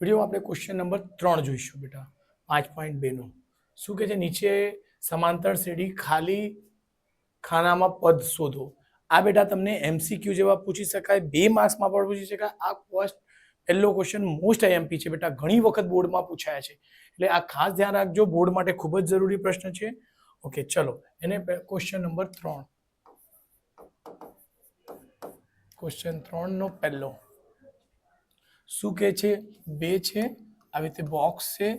Video આપણે question number 3 જોઈશું બેટા 5.2 નો શું કહે છે નીચે સમાંતર શ્રેણી ખાલી ખાનામાં પદ શોધો આ બેટા તમને એમસીક્યુ જેવા પૂછી શકાય 2 માર્ક્સમાં પણ પૂછી શકાય આ ફર્સ્ટ પહેલો ક્વેશ્ચન મોસ્ટ આઈએમપી છે બેટા ઘણી વખત બોર્ડમાં પૂછાયા છે એટલે આ ખાસ ધ્યાન રાખજો બોર્ડ માટે ખૂબ જ જરૂરી પ્રશ્ન છે ઓકે ચલો એને ક્વેશ્ચન નંબર 3 ક્વેશ્ચન 3 નો પહેલો શું કહે છે 2 છે આવી રીતે બોક્સ છે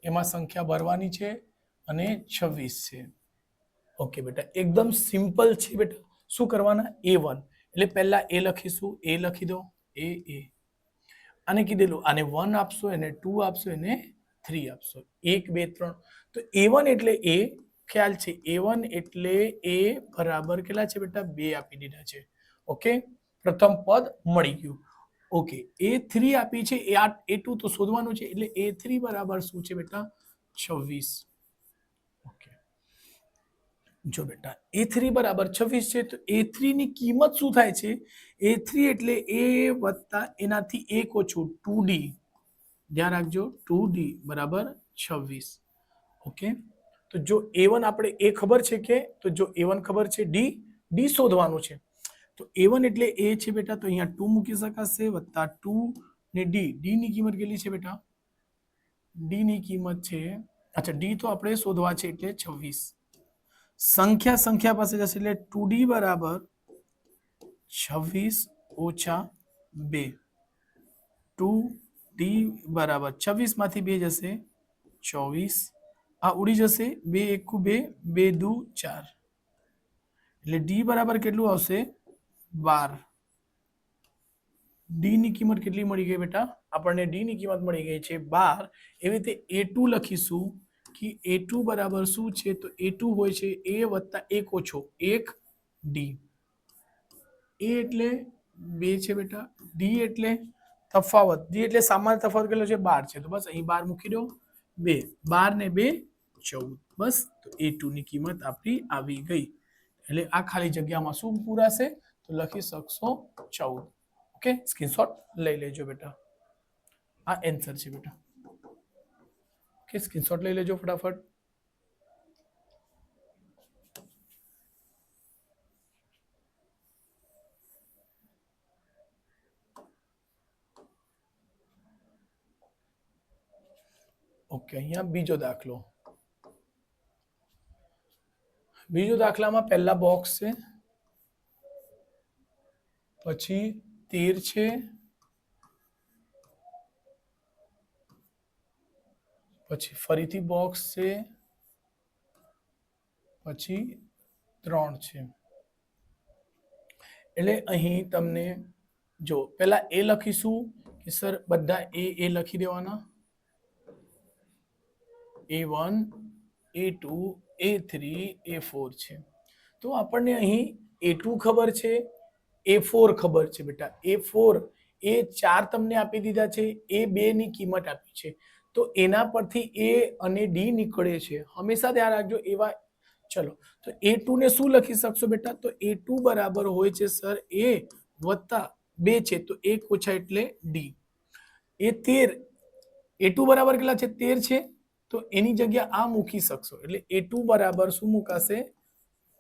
એમાં સંખ્યા ભરવાની છે અને 26 છે ઓકે બેટા એકદમ સિમ્પલ છે બેટા શું કરવાના a1 એટલે પહેલા a લખીશું a લખી દો a આને કીધેલું આને 1 આપશો એને 2 આપશો એને 3 આપશો 1 2 3 તો a1 એટલે a ખ્યાલ છે a1 એટલે a બરાબર કેટલા છે બેટા 2 આપી દીધા છે ઓકે પ્રથમ પદ મળી ગયું ઓકે a3 આપી છે a2 તો શોધવાનું છે એટલે a3 બરાબર શું છે બેટા 26 ઓકે જો બેટા a3 બરાબર 26 છે તો a3 ની કિંમત શું થાય છે a3 એટલે a વત્તા એનાથી 1 ઓછું 2d ધ્યાન રાખજો 2d બરાબર 26 ઓકે તો જો a1 આપણે a ખબર છે કે તો જો a1 ખબર છે d શોધવાનું છે તો a1 એટલે a છે બેટા તો અહીંયા 2 મૂકી શકાશે વત્તા 2 ને d ની કિંમત કેટલી છે બેટા d ની કિંમત છે અચ્છા d તો આપણે શોધવા છે એટલે 26 સંખ્યા પાસે જશે એટલે 2d બરાબર 26 ઓછા 2 2d બરાબર 26 માંથી 2 જશે 24 આ ઉડી જશે 2 1 2 2 2 4 એટલે d બરાબર કેટલું આવશે 12 d ની કિંમત કેટલી મળી ગઈ બેટા આપણને d ની કિંમત મળી ગઈ છે 12 એવી રીતે a2 લખીશું કે a2 બરાબર શું છે તો a2 હોય છે a વત્તા 1 ઓછો 1d a એટલે 2 છે બેટા d એટલે તફાવત d એટલે સામાન્ય તફાવત કેટલો છે 12 છે તો બસ અહીં 12 મૂકી દો 2 12 ને 2 14 બસ તો a2 ની કિંમત આપણી આવી ગઈ એટલે આ ખાલી જગ્યામાં શું પૂરાશે તો લખી શકશો 14 ઓકે સ્ક્રીનશોટ લઈ લેજો બેટા આ આન્સર છે બેટા ઓકે સ્ક્રીનશોટ લઈ લેજો ફટાફટ ઓકે અહીંયા બીજો દાખલામાં પહેલા બોક્સ છે પછી 13 છે પછી ફરીથી બોક્સ છે પછી 3 છે એટલે અહીં તમને જો પહેલા એ લખીશું કે સર બધા એ લખી દેવાના a1 a2 a3 a4 છે તો આપણને અહીં a2 ખબર છે a4 ખબર છે બેટા a4 a4 તમને આપી દીધા છે a2 ની કિંમત આપી છે તો એના પરથી a અને d નીકળે છે હંમેશા ધ્યાન રાખજો એવા ચલો તો a2 ને શું લખી શકશો બેટા તો a2 બરાબર હોય છે સર a વત્તા 2 છે તો 1 ઓછા એટલે d a13 a2 બરાબર કેટલા છે 13 છે તો એની જગ્યા આ મૂકી શકશો એટલે a2 બરાબર શું મુકાશે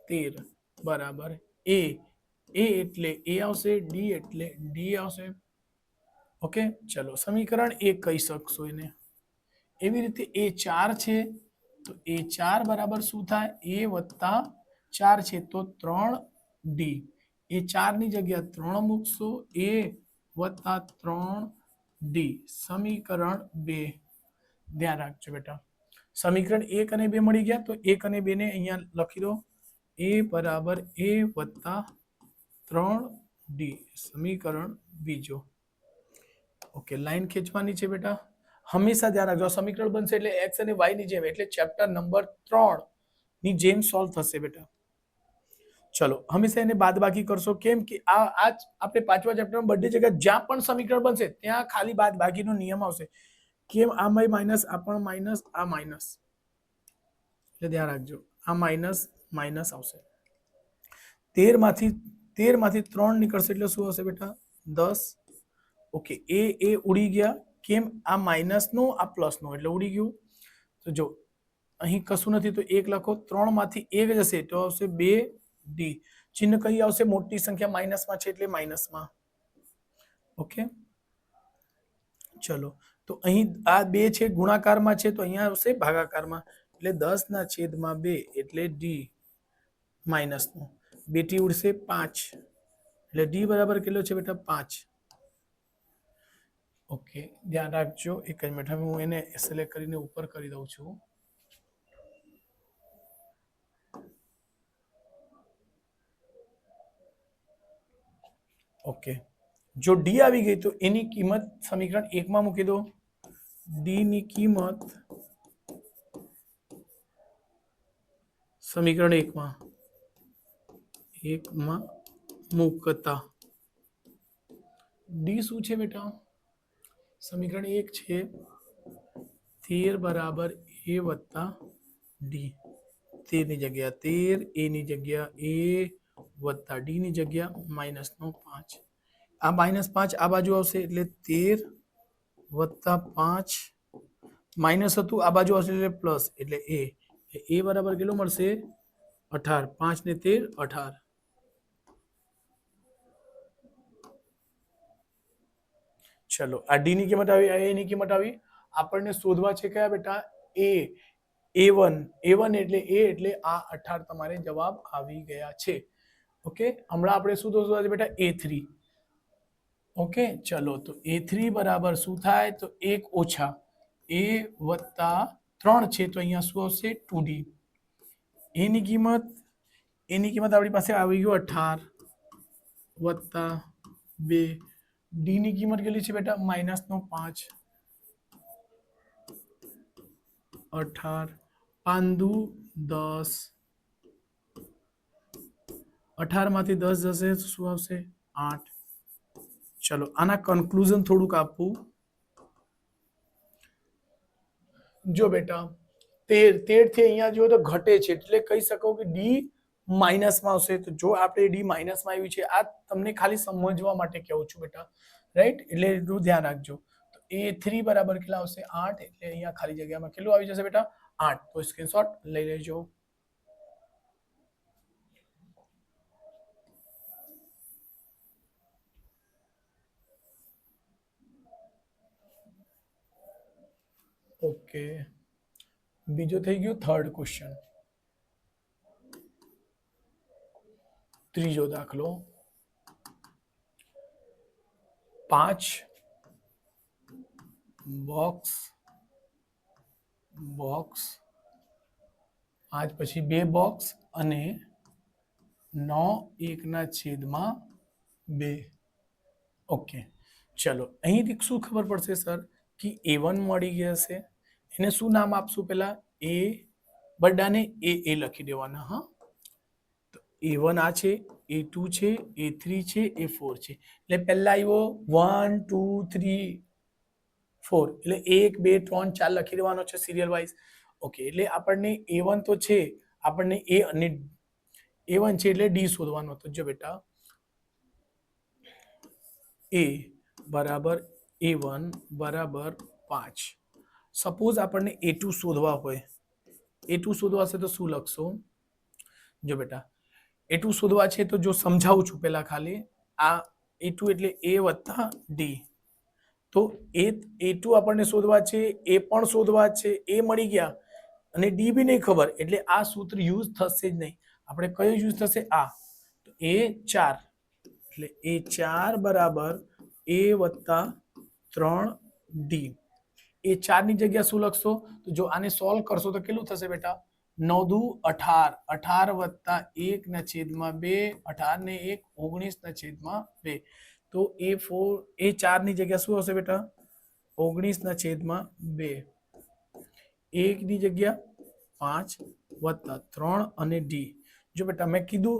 13 બરાબર a એટલે a આવશે d એટલે d આવશે ઓકે ચલો સમીકરણ 1 કહી શકશો એને એવી રીતે a4 છે તો a4 બરાબર શું થાય a વત્તા 4 છે તો 3d a4 ની જગ્યા 3 મૂકશો a વત્તા 3d સમીકરણ 2 ધ્યાન રાખજો બેટા સમીકરણ 1 અને 2 મળી ગયા તો 1 અને 2 ને અહીંયા લખી દો a બરાબર a વત્તા 3d સમીકરણ બીજો ઓકે લાઈન ખેંચવાની છે બેટા હંમેશા ધ્યાન રાખજો સમીકરણ બનશે એટલે x અને y ની જેમ એટલે ચેપ્ટર નંબર 3 ની જેમ સોલ્વ થશે બેટા ચલો હંમેશા એને બાદબાકી કરશો કેમ કે આ આપણે પાંચમા ચેપ્ટરમાં બધી જગ્યાએ જ્યાં પણ સમીકરણ બનશે ત્યાં ખાલી બાદબાકીનો નિયમ આવશે કેમ આ માઇનસ આ પણ માઇનસ આ માઇનસ એટલે ધ્યાન રાખજો આ માઇનસ માઇનસ આવશે 13 માંથી 3 નીકળશે એટલે શું હશે બેટા 10 ઓકે એ ઉડી ગયા કેમ આ માઇનસનો આ પ્લસનો એટલે ઉડી ગયું. તો જો અહીં કશું નથી તો 1 લખો, 3 માંથી 1 જશે તો આવશે 2d. ચિહ્ન કઈ આવશે? મોટી સંખ્યા માઇનસમાં છે એટલે માઇનસમાં. ઓકે, ચલો તો અહીં આ 2 છે ગુણાકારમાં છે તો અહીંયા આવશે ભાગાકારમાં એટલે 10/2 એટલે d માઇનસનો. 2t ઉડશે 5 એટલે d બરાબર કેટલો છે બેટા? 5. ઓકે, ધ્યાન રાખજો. એક જ મિનિટ, હવે હું એને સિલેક્ટ કરીને ઉપર કરી દઉં છું. ઓકે, જો d આવી ગઈ તો એની કિંમત સમીકરણ 1 માં મૂકી દો. d ની કિંમત સમીકરણ 1 માં મૂકતા d શું છે બેટા? સમીકરણ 1 છે 13 બરાબર a વત્તા d. 13 ની જગ્યા 13, a ની જગ્યા a વત્તા d ની જગ્યા -5. આ -5 આ બાજુ આવશે એટલે 13 વત્તા 5 માઇનસ હતું આ બાજુ આવશે એટલે પ્લસ એટલે a બરાબર કેટલો મળશે? 18. 5 ને 13 18. ચલો આ d ની કિંમત આવી, a ની કિંમત આવી. આપણને શોધવા છે કયા બેટા? a1 એટલે a એટલે આ 18 તમારે જવાબ આવી ગયા છે. ઓકે, હમણાં આપણે શું શોધવા છે બેટા? a3. ઓકે, ચલો તો a3 બરાબર શું થાય? તો 1 ઓછા a વત્તા 3 છે તો અહીંયા શું આવશે? 2d. a ની કિંમત આપણી પાસે આવી ગયો 18 વત્તા 2. d ની કિંમત કેટલી છે બેટા? -5. 18 5 10. 18 માંથી 10 જશે તો શું આવશે? 8. ચલો આના કન્ક્લુઝન થોડુંક આપું. જો બેટા 13 થી અહીંયા જો તો ઘટે છે એટલે કહી શકો કે d માઇનસમાં આવશે. તો જો આપણે d માઇનસમાં આવ્યું છે, આ તમને ખાલી સમજવા માટે કહું છું બેટા, રાઈટ? એટલે એટલું ધ્યાન રાખજો. તો a3 બરાબર કેટલા આવશે? 8. એટલે અહીંયા ખાલી જગ્યામાં કેટલું આવી જશે બેટા? 8. તો સ્ક્રીનશોટ લઈ લેજો. ઓકે, બીજો થઈ ગયો થર્ડ ક્વેશ્ચન. ત્રીજો દાખલો 5 બોક્સ 5 પછી 2 બોક્સ અને 9 1/2. ઓકે, ચલો અહીંથી શું ખબર પડશે સર? કે a1 મળી ગયા છે. એને શું નામ આપશું? પેલા a બધાને a લખી દેવાના. હા, તો a1 આ છે, a2 છે, a3 છે, a4 છે. એટલે પહેલા આવ્યો 1 2 3 4 એટલે 1 2 3 4 લખી દેવાનો છે સિરિયલ વાઇઝ. ઓકે, એટલે આપણને a1 તો છે, આપણને a અને a1 છે એટલે d શોધવાનો. તો જો બેટા a બરાબર a1 બરાબર 5. સપોઝ આપણને a2 શોધવા હોય, a2 શોધવા છે તો શું લખશો? જો બેટા a2 શોધવા છે તો જો સમજાવું છું પહેલા ખાલી. આ a2 એટલે a વત્તા d. તો a2 આપણને શોધવા છે, a પણ શોધવા છે, a મળી ગયા અને d બી નહીં ખબર એટલે આ સૂત્ર યુઝ થશે જ નહીં. આપણે કયું યુઝ થશે? આ. તો a4 એટલે a4 બરાબર a વત્તા 3d. a4 ની જગ્યા શું લખશો? તો જો આને સોલ્વ કરશો તો કેટલું થશે બેટા? 9 દુ 18, 18 વત્તા 1/2, 18 ને 1 19/2. તો a4 ની જગ્યા શું હશે બેટા? 19/2. 1 ની જગ્યા 5 વત્તા 3 અને d. જો બેટા મેં કીધું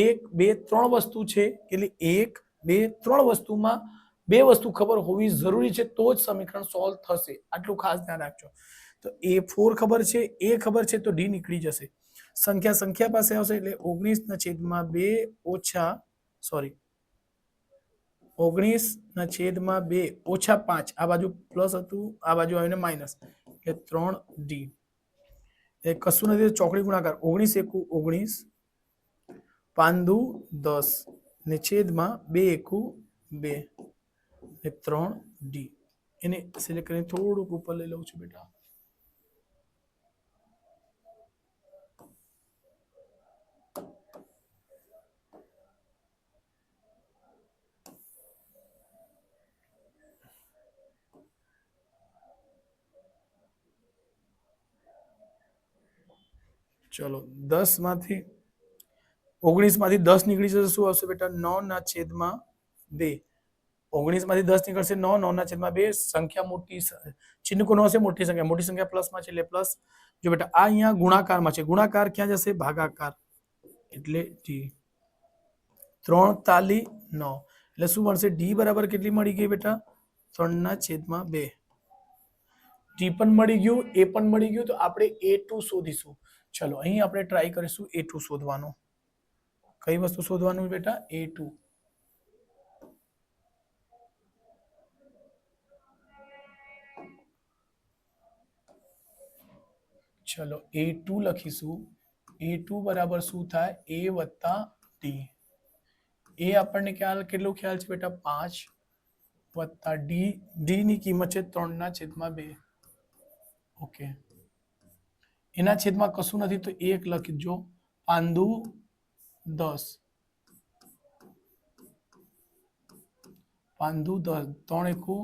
1 2 3 વસ્તુ છે એટલે 1 2 3 વસ્તુમાં 2 વસ્તુ ખબર હોવી જરૂરી છે તો જ સમીકરણ સોલ્વ થશે. આટલું ખાસ ધ્યાન રાખજો. તો a4 ખબર છે, a ખબર છે તો d નીકળી જશે. સંખ્યા પાસે આવશે એટલે 19/2 ઓછા સોરી 19/2 ઓછા 5 આ બાજુ પ્લસ હતું આ બાજુ આવીને માઇનસ એટલે 3D એ કશું નથી ચોકડી ગુણાકાર 19 એકુ 19 5 દુ 10 ને છેદમાં 2 એકુ 2 ને 3D એને સિલેક્ટ કરીને થોડુંક ઉપર લઈ લઉં છું બેટા ચલો 10 માંથી 19 માંથી 10 નીકળી જશે શું આવશે બેટા 9/2 19 માંથી 10 નીકળશે 9 9/2 સંખ્યા મોટી ચિહ્ન કોનો હશે મોટી સંખ્યા પ્લસમાં છે એટલે પ્લસ જો બેટા આ અહીંયા ગુણાકારમાં છે ગુણાકાર ક્યાં જશે ભાગાકાર એટલે ડી 3 તાલી 9 એટલે શું મળશે ડી બરાબર કેટલી મળી ગઈ બેટા 3/2 ડી પણ મળી ગયું એ પણ મળી ગયું તો આપણે A2 શોધીશું ચલો અહીં આપણે ટ્રાય કરીશું A2 શોધવાનો કઈ વસ્તુ શોધવાનું બેટા A2 ચલો A2 લખીશું A2 બરાબર શું થાય A વત્તા D એ આપણને કેટલો ખ્યાલ છે બેટા 5 વત્તા D ની કિંમત છે 3/2 ઓકે એના છેદમાં કશું નથી તો 1 લખીજો 5 દુ 10 5 દુ 10 3 એકુ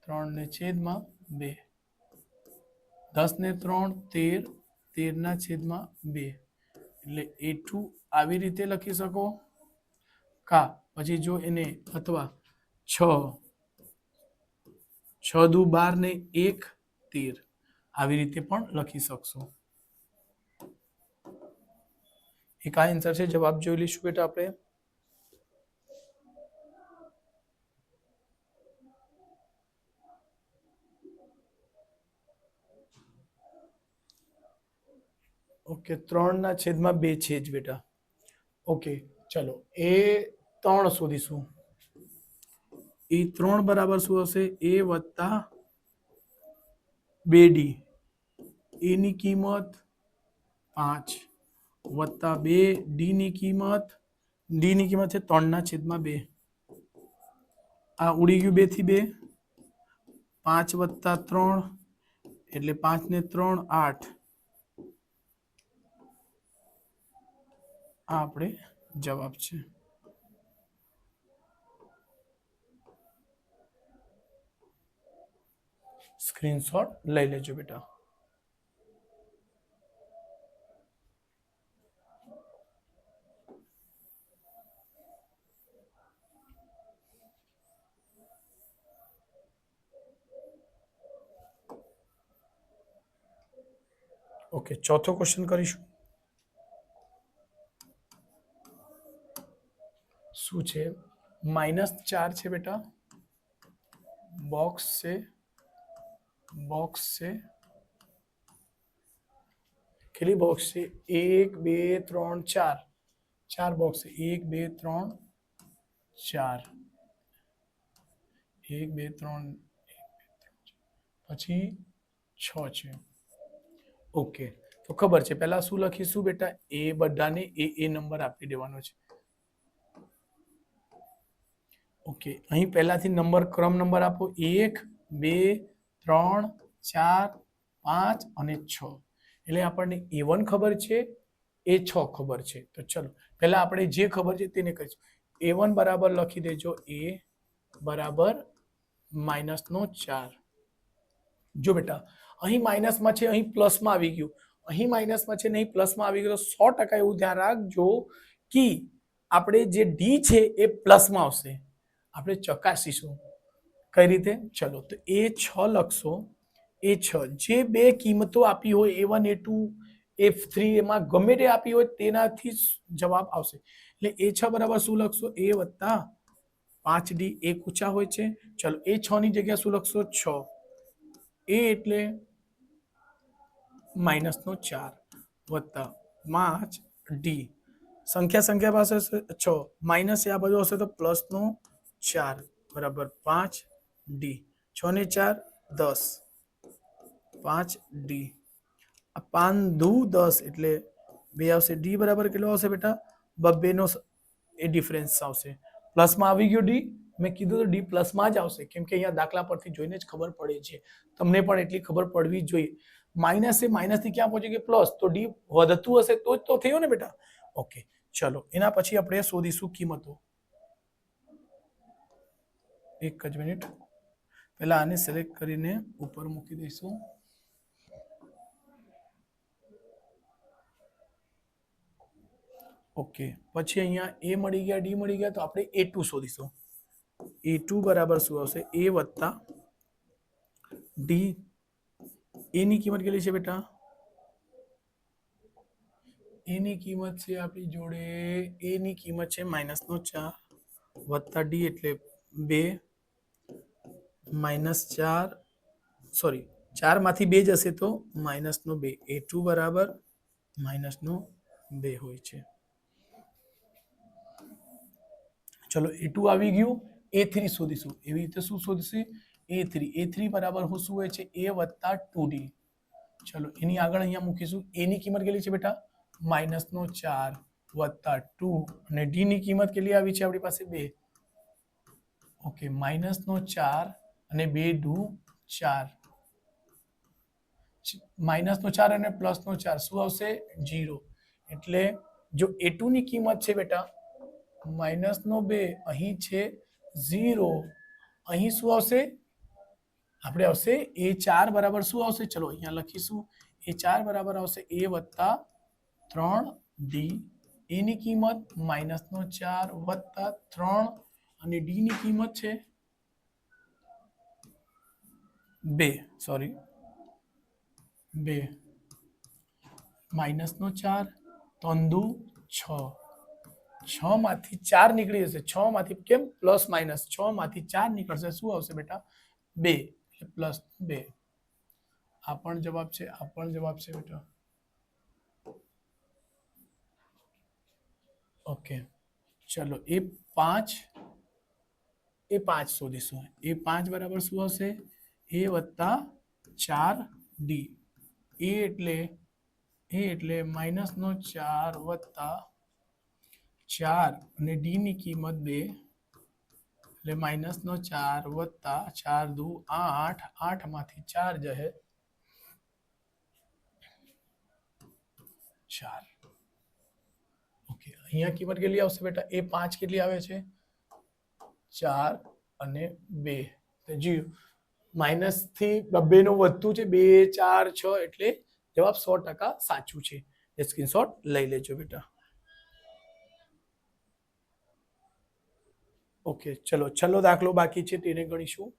3 ને છેદમાં 2 10 ને 3 13 13 ના છેદમાં 2 એટલે A2 આવી રીતે લખી શકો કા પછી જો એને અથવા 6 દુ 12 ને 1 13 આવી રીતે પણ લખી શકશો એક આ આન્સર છે જવાબ જોઈ લઈશું બેટા આપણે ઓકે 3/2 છે જ બેટા ઓકે ચલો A3 શોધીશું A3 બરાબર શું હશે A વત્તા 2D A ની કિંમત 5 વત્તા 2D ની કિંમત D ની કિંમત છે 3/2 આ ઉડી ગયું 2 થી 2 5 વત્તા 3 એટલે 5 ને 3 8 આ આપણે જવાબ છે સ્ક્રીનશોટ લઈ લેજો બેટા ઓકે ચોથો ક્વેશ્ચન કરીશું શું છે -4 છે બેટા બોક્સ છે કેટલી બોક્સ છે 1 2 3 4 4 બોક્સ છે 1 2 3 4 1 2 3 પછી 6 છે ઓકે તો ખબર છે પહેલા શું લખીશું બેટા એ બધાને એ નંબર આપી દેવાનો છે ઓકે અહીં પહેલાથી ક્રમ નંબર આપો 1 2 3 4 5 અને 6 એટલે આપણને A1 ખબર છે A6 ખબર છે તો ચલો પહેલા આપણે જે ખબર છે તેને કરીશું A1 બરાબર લખી દેજો A બરાબર -4 જો બેટા અહીં માઇનસમાં છે અહીં પ્લસમાં આવી ગયું અહીં માઇનસમાં છે નહીં પ્લસમાં આવી ગયું તો 100% એવું ધ્યાન રાખજો કે આપણે જે D છે એ પ્લસમાં આવશે આપણે ચકાસીશું કઈ રીતે ચલો તો A6 લખશો A6 જે બે કિંમતો આપી હોય A1 A2 F3 એમાં ગમે તે આપી હોય તેનાથી જવાબ આવશે એટલે A6 બરાબર શું લખશો A વત્તા 5D એક ઊંચા હોય છે ચલો A6 ની જગ્યા શું લખશો 6 A એટલે -4 વત્તા 5D સંખ્યા પાસે 6 માઇનસ આ બાજુ હશે તો +4 बराबर 5 डी 6 ने 4 10 5 डी 5 दू 10 એટલે 2 આવશે ડી બરાબર કેટલો આવશે બેટા 2 નો એ ડિફરન્સ આવશે પ્લસમાં આવી ગયો ડી મેં કીધું તો ડી પ્લસમાં જ આવશે કેમ કે અહીંયા દાખલા પરથી જોઈને જ ખબર પડે છે તમને પણ એટલી ખબર પડવી જ જોઈએ માઇનસ એ માઇનસ થી ક્યાં પહોંચે કે પ્લસ તો ડી વધતું હશે તો જ તો થયો ને બેટા ઓકે ચલો એના પછી આપણે શોધીશું કિંમતો એક જ મિનિટ પહેલા આને સિલેક્ટ કરીને ઉપર મૂકી દઈશું ઓકે પછી અહીંયા એ મળી ગયા ડી મળી ગયા તો આપણે A2 શોધીશું A2 બરાબર શું આવશે A વત્તા ડી એ ની કિંમત કેટલી છે બેટા એ ની કિંમત છે આપણી જોડે એ ની કિંમત છે -4 વત્તા ડી એટલે 2 -4 સોરી 4 માંથી 2 જશે તો -2 A2 બરાબર -2 હોય છે ચલો A2 આવી ગયું A3 શોધીશું એવી રીતે શું શોધશે A3 બરાબર શું હોય છે A વત્તા 2D ચલો એની આગળ અહીંયા મૂકીશું A ની કિંમત કેટલી છે બેટા -4 વત્તા 2 અને D ની કિંમત કેટલી આવી છે આપણી પાસે 2 ઓકે -4 અને 2 દુ 4 -4 અને +4 શું આવશે 0 એટલે જો A2 ની કિંમત છે બેટા -2 અહીં છે 0 અહીં શું આવશે આપણે આવશે A4 બરાબર શું આવશે ચલો અહીંયા લખીશું A4 બરાબર આવશે A વત્તા 3D A ની કિંમત -4 વત્તા 3 અને D ની કિંમત છે 2 સોરી 2 -4 3 દુ 6 6 માંથી 4 નીકળી જશે 6 માંથી કેમ પ્લસ માઇનસ 6 માંથી 4 નીકળશે શું આવશે બેટા 2 એટલે +2 આ પણ જવાબ છે બેટા ઓકે ચલો A5 શોધીશું A5 બરાબર શું હશે A વત્તા 4D A એટલે -4 વત્તા 4 અને D ની કિંમત 2 એટલે -4 વત્તા 4 દુ 8 8 માંથી 4 જશે 4 ઓકે અહીંયા કિંમત કેટલી આવશે બેટા A5 કેટલી આવે છે 4 અને 2 તો જી માઇનસ થી 2 નું વધતું છે 2 4 6 એટલે જવાબ 100% સાચું છે એ સ્ક્રીનશોટ લઈ લેજો બેટા ઓકે ચલો છેલ્લો દાખલો બાકી છે તેને ગણીશું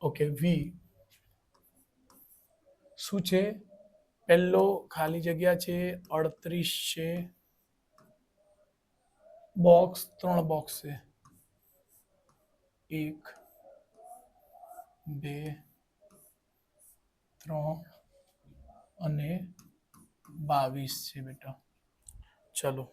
ઓકે V શું છે પહેલો ખાલી જગ્યા છે 38 છે બોક્સ 3 બોક્સ છે 1 2 3 અને 22 છે બેટા ચલો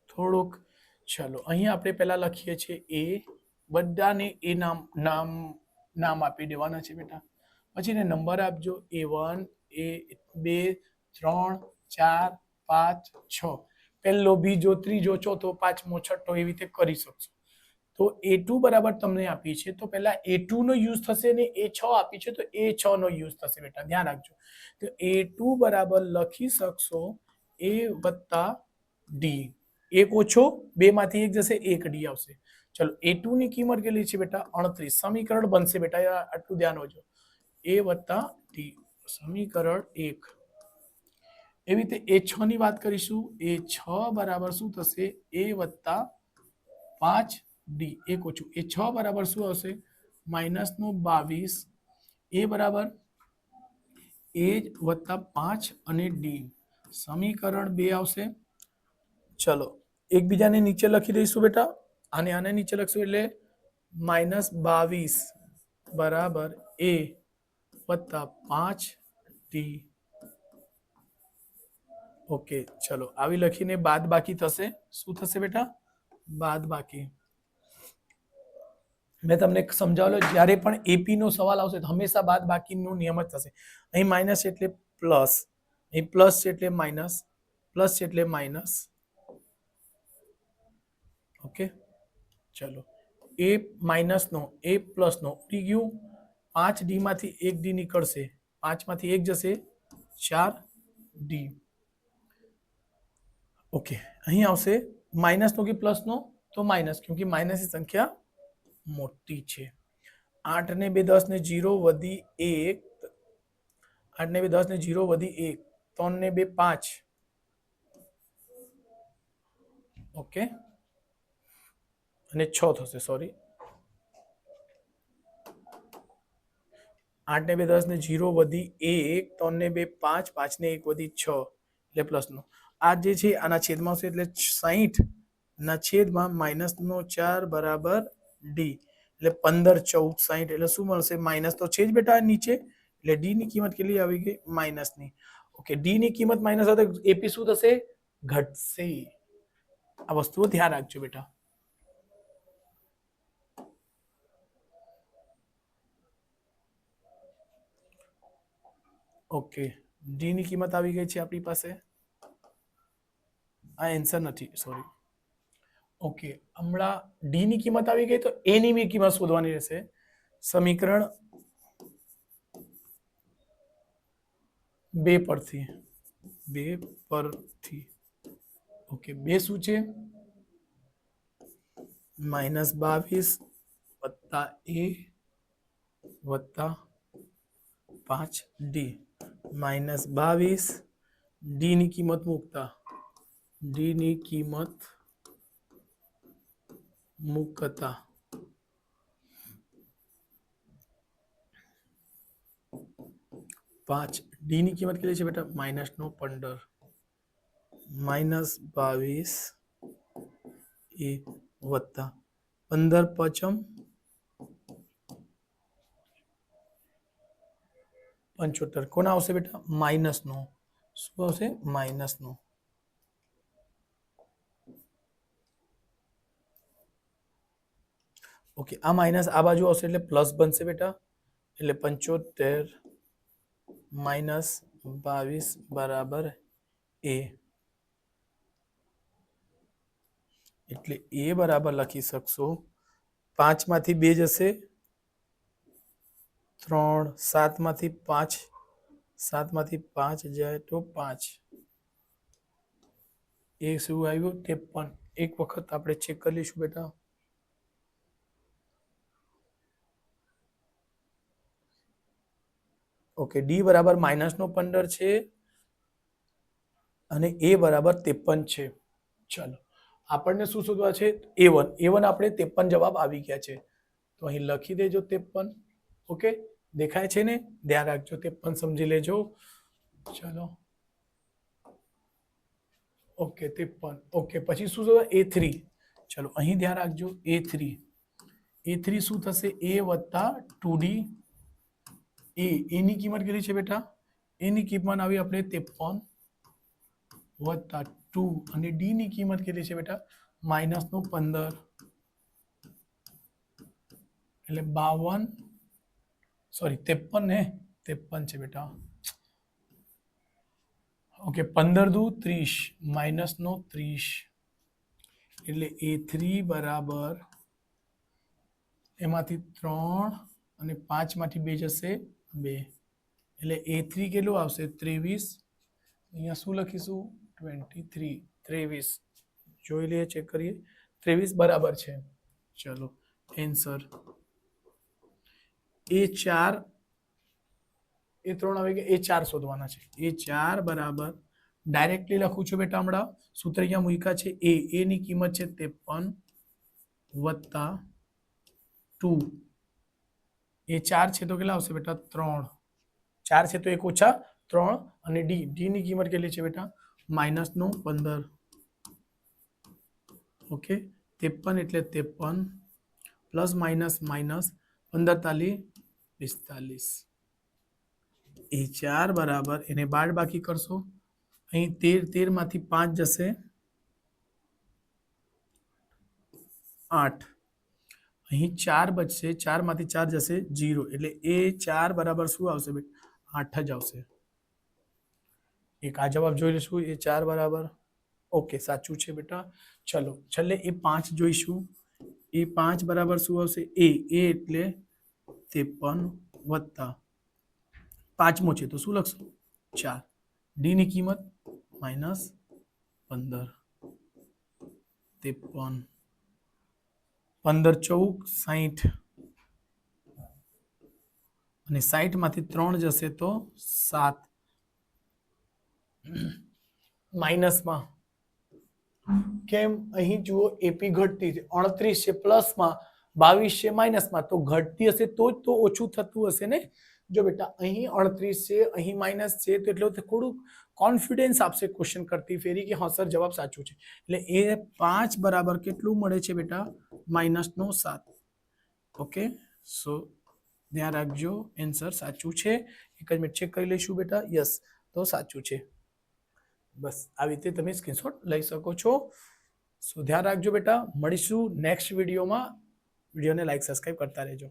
થોડુંક ચલો અહીંયા આપણે પહેલા લખીએ છીએ A બધાને એ નામ આપી દેવાના છે બેટા પછી એને નંબર આપજો A1 A2 3 4 5 6 પહેલો બીજો ત્રીજો ચોથો પાંચમો છઠ્ઠો એવી રીતે કરી શકશો તો A2 બરાબર તમને આપી છે તો પહેલા A2 નો યુઝ થશે ને A6 આપી છે તો A6 નો યુઝ થશે બેટા ધ્યાન રાખજો તો A2 બરાબર લખી શકશો A વત્તા D એક ઓછો બે માંથી એક જશે એક ડી આવશે ચલો A2 ની કિંમત કેટલી છે બેટા 38 સમીકરણ બનશે બેટા આટલું ધ્યાન હોજો A વત્તા D સમીકરણ 1 એવી રીતે A6 ની વાત કરીશું A6 બરાબર શું થશે A વત્તા 5D એક ઓછું A6 બરાબર શું આવશે -22 A બરાબર A વત્તા 5 અને D સમીકરણ 2 આવશે ચલો એકબીજાને નીચે લખી દઈશું બેટા આને નીચે લખશું એટલે -22 બરાબર A વત્તા 5D ઓકે ચલો આવી લખીને બાદ બાકી થશે. શું થશે બેટા? બાદ બાકી. મેં તમને સમજાવેલો જ્યારે પણ એપી નો સવાલ આવશે તો હંમેશા બાદ બાકીનો નિયમ જ થશે. અહીં માઇનસ એટલે પ્લસ, અહીં પ્લસ છે એટલે માઇનસ, પ્લસ છે એટલે માઇનસ. ઓકે ચલો એ માઇનસ નો એ પ્લસ નો ઉડી ગયું. 5D માંથી 1D નીકળશે, 5 માંથી 1 જશે, 4D. ओके અહીં આવશે માઇનસ નો કે પ્લસ નો? તો માઇનસ, क्योंकि માઇનસ ની સંખ્યા મોટી છે. 8 ને 2 10 ને 0 વધી 1, 8 ને 2 10 ને 0 વધી 1, 3 ને 2 5. ઓકે અને 6 થશે, સોરી 8 ને 2 10 ને 0 વધી 1, 3 ને 2 5, 5 ને 1 વધી 6 એટલે પ્લસ નો. આ જે છે આના છેદમાં આવશે એટલે 60 ના છેદમાં માઇનસ નો 4 બરાબર ડી એટલે 15 14 60 એટલે શું મળશે? માઇનસ તો છે જ બેટા નીચે, એટલે ડી ની કિંમત કેટલી આવી ગઈ? માઇનસ ની. ઓકે ડી ની કિંમત માઇનસ આવે તો એપી શું થશે? ઘટશે. આ વસ્તુઓ ધ્યાન રાખજો બેટા. ઓકે ડી ની કિંમત આવી ગઈ છે આપણી પાસે. આ આન્સર નથી, સોરી. ઓકે હમણાં ડી ની કિંમત આવી ગઈ તો એ ની કિંમત શોધવાની રહેશે. સમીકરણ 2 પરથી, 2 પરથી. ઓકે 2 શું છે? -22 વત્તા એ વત્તા 5D. -22 ડી ની કિંમત મૂકતા, ડી ની કિંમત મૂકતા 5 ડી ની કિંમત કેટલી છે બેટા? -15 -22 એ વત્તા 15 પચમ 75. કોના આવશે બેટા? માઇનસ નો. શું આવશે? માઇનસ નો. ઓકે આ માઇનસ આ બાજુ આવશે એટલે પ્લસ બનશે બેટા. એટલે 75 -22 બરાબર એ. એટલે એ બરાબર લખી શકશો 5 માંથી 2 જશે, 3, 7 માંથી 5, 7 માંથી 5 જાય તો 5. એ શું આવ્યું? 53. એક વખત આપણે ચેક કરી લઈશું બેટા. ઓકે ડી બરાબર -15 છે અને એ બરાબર 53 છે. ચલો આપણને શું શોધવા છે? A1. A1 આપણે 53 જવાબ આવી ગયા છે તો અહીં લખી દેજો 53. ઓકે દેખાય છે ને? ધ્યાન રાખજો, 53 સમજી લેજો. ચલો ઓકે 53. ઓકે પછી શું શોધવા? A3. ચલો અહીં ધ્યાન રાખજો A3. A3 શું થશે? A વત્તા 2D. એ ની કિંમત કેટલી છે બેટા? એની કિંમત આવી આપણે 53 વત્તા 2 અને ડી ની કિંમત કેટલી છે બેટા? -15 એટલે 52, સોરી 53 ને 53 છે બેટા. ઓકે 15 દુ 30 -30 એટલે A3 બરાબર એમાંથી 3 અને 5 માંથી 2 જશે 2 એટલે A3 કેટલું આવશે? 23. અહીંયા શું લખીશું? 23. 23 જોઈ લઈએ, ચેક કરીએ. 23 બરાબર છે. ચલો આન્સર A4 A3 આવી ગયા. A4 શોધવાના છે. A4 બરાબર ડાયરેક્ટલી લખું છું બેટા. હમણાં સૂત્ર અહીંયા મૂક્યા છે. એ ની કિંમત છે 53 વત્તા 2. A4 છે તો કેટલા આવશે બેટા? 3. 4 છે તો 1 ઓછા 3 અને ડી ની કિંમત કેટલી છે બેટા? -15. ઓકે 53 એટલે 53 પ્લસ માઇનસ માઇનસ 15 45. A4 બરાબર એને બાદ બાકી કરશો અહીં 13 માંથી 5 જશે 8, અહીં 4 બચશે, 4 માંથી 4 જશે 0, એટલે એ 4 બરાબર શું આવશે બેટા? 8 જ આવશે. એક આ જવાબ જોઈ લઈશું, એ 4 બરાબર ઓકે સાચું છે બેટા. ચલો છેલ્લે એ 5 જોઈશું. એ 5 બરાબર શું આવશે? એ એટલે 53 વત્તા પાંચમો છે તો શું લખશું? 4. ડી ની કિંમત -15, 53, 15 14 60, અને 60 માંથી 3 જશે તો 7, માઇનસમાં. કેમ? અહીં જુઓ એપી ઘટતી છે, 38 છે પ્લસમાં, 22 છે માઇનસમાં, તો ઘટતી હશે તો જ તો ઓછું થતું હશે ને. જો બેટા અહીં 38 છે, અહીં માઇનસ છે, તો એટલે થોડું કોન્ફિડન્સ આપશે ક્વેશ્ચન કરતી ફેરી કે હા સર જવાબ સાચું છે. એટલે એ 5 બરાબર કેટલું મળે છે બેટા? -7. ઓકે, સો ધ્યાન રાખજો, એન્સર સાચું છે. એક જ મિનિટ ચેક કરી લઈશું બેટા. યસ, તો સાચું છે. બસ આવી રીતે તમે સ્ક્રીનશોટ લઈ શકો છો. સો ધ્યાન રાખજો બેટા. મળીશું નેક્સ્ટ વિડીયોમાં. વિડીયોને લાઈક સબસ્ક્રાઈબ કરતા રહેજો.